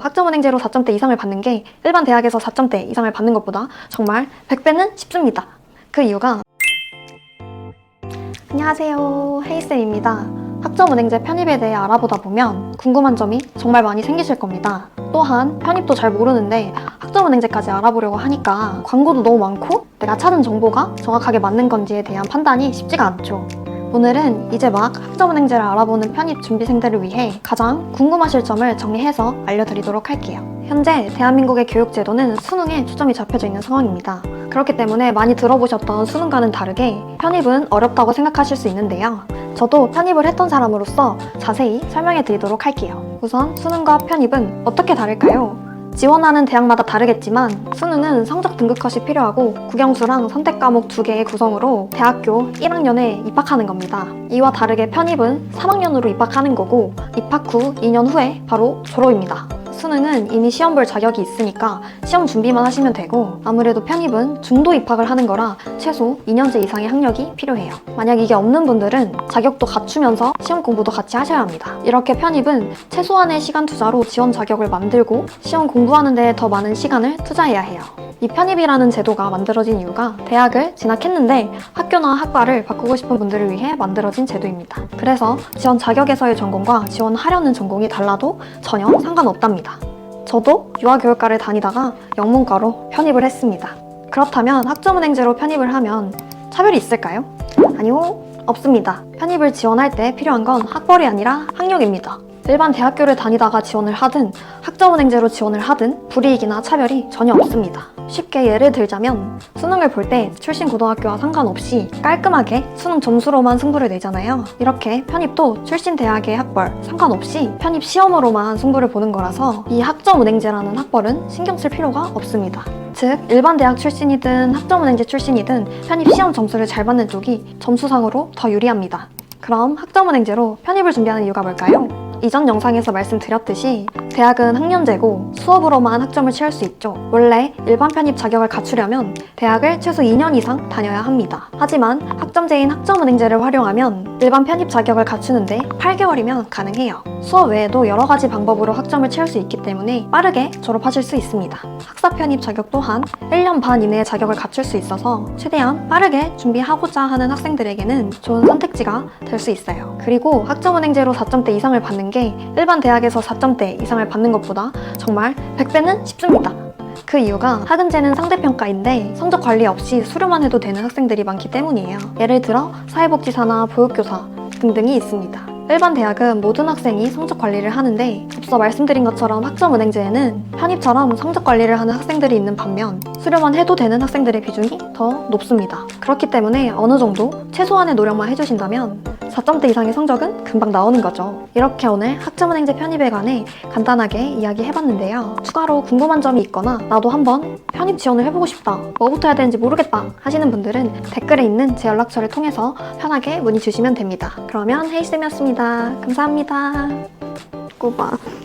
학점은행제로 4점대 이상을 받는 게 일반 대학에서 4점대 이상을 받는 것보다 정말 100배는 쉽습니다. 그 이유가 안녕하세요, 헤이쌤입니다. 학점은행제 편입에 대해 알아보다 보면 궁금한 점이 정말 많이 생기실 겁니다. 또한 편입도 잘 모르는데 학점은행제까지 알아보려고 하니까 광고도 너무 많고 내가 찾은 정보가 정확하게 맞는 건지에 대한 판단이 쉽지가 않죠. 오늘은 이제 막 학점은행제를 알아보는 편입 준비생들을 위해 가장 궁금하실 점을 정리해서 알려드리도록 할게요. 현재 대한민국의 교육제도는 수능에 초점이 잡혀져 있는 상황입니다. 그렇기 때문에 많이 들어보셨던 수능과는 다르게 편입은 어렵다고 생각하실 수 있는데요. 저도 편입을 했던 사람으로서 자세히 설명해 드리도록 할게요. 우선 수능과 편입은 어떻게 다를까요? 지원하는 대학마다 다르겠지만 수능은 성적 등급 컷이 필요하고 국영수랑 선택 과목 2개의 구성으로 대학교 1학년에 입학하는 겁니다. 이와 다르게 편입은 3학년으로 입학하는 거고 입학 후 2년 후에 바로 졸업입니다. 수능은 이미 시험 볼 자격이 있으니까 시험 준비만 하시면 되고 아무래도 편입은 중도 입학을 하는 거라 최소 2년제 이상의 학력이 필요해요. 만약 이게 없는 분들은 자격도 갖추면서 시험 공부도 같이 하셔야 합니다. 이렇게 편입은 최소한의 시간 투자로 지원 자격을 만들고 시험 공부하는 데 더 많은 시간을 투자해야 해요. 이 편입이라는 제도가 만들어진 이유가 대학을 진학했는데 학교나 학과를 바꾸고 싶은 분들을 위해 만들어진 제도입니다. 그래서 지원 자격에서의 전공과 지원하려는 전공이 달라도 전혀 상관없답니다. 저도 유아교육과를 다니다가 영문과로 편입을 했습니다. 그렇다면 학점은행제로 편입을 하면 차별이 있을까요? 아니요, 없습니다. 편입을 지원할 때 필요한 건 학벌이 아니라 학력입니다. 일반 대학교를 다니다가 지원을 하든 학점은행제로 지원을 하든 불이익이나 차별이 전혀 없습니다. 쉽게 예를 들자면 수능을 볼 때 출신 고등학교와 상관없이 깔끔하게 수능 점수로만 승부를 내잖아요. 이렇게 편입도 출신 대학의 학벌 상관없이 편입 시험으로만 승부를 보는 거라서 이 학점은행제라는 학벌은 신경 쓸 필요가 없습니다. 즉 일반 대학 출신이든 학점은행제 출신이든 편입 시험 점수를 잘 받는 쪽이 점수상으로 더 유리합니다. 그럼 학점은행제로 편입을 준비하는 이유가 뭘까요? 이전 영상에서 말씀드렸듯이 대학은 학년제고 수업으로만 학점을 채울 수 있죠. 원래 일반 편입 자격을 갖추려면 대학을 최소 2년 이상 다녀야 합니다. 하지만 학점제인 학점은행제를 활용하면 일반 편입 자격을 갖추는데 8개월이면 가능해요. 수업 외에도 여러 가지 방법으로 학점을 채울 수 있기 때문에 빠르게 졸업하실 수 있습니다. 학사 편입 자격 또한 1년 반 이내의 자격을 갖출 수 있어서 최대한 빠르게 준비하고자 하는 학생들에게는 좋은 선택지가 될 수 있어요. 그리고 학점은행제로 4점대 이상을 받는 게 일반 대학에서 4점대 이상을 받는 것보다 정말 100배는 쉽습니다. 그 이유가 학은제는 상대평가인데 성적 관리 없이 수료만 해도 되는 학생들이 많기 때문이에요. 예를 들어 사회복지사나 보육교사 등등이 있습니다. 일반 대학은 모든 학생이 성적 관리를 하는데 앞서 말씀드린 것처럼 학점은행제에는 편입처럼 성적 관리를 하는 학생들이 있는 반면 수료만 해도 되는 학생들의 비중이 더 높습니다. 그렇기 때문에 어느 정도 최소한의 노력만 해주신다면 4점대 이상의 성적은 금방 나오는 거죠. 이렇게 오늘 학점은행제 편입에 관해 간단하게 이야기해봤는데요. 추가로 궁금한 점이 있거나 나도 한번 편입 지원을 해보고 싶다, 뭐부터 해야 되는지 모르겠다 하시는 분들은 댓글에 있는 제 연락처를 통해서 편하게 문의 주시면 됩니다. 그러면 헤이쌤이었습니다. 감사합니다. 꼬바.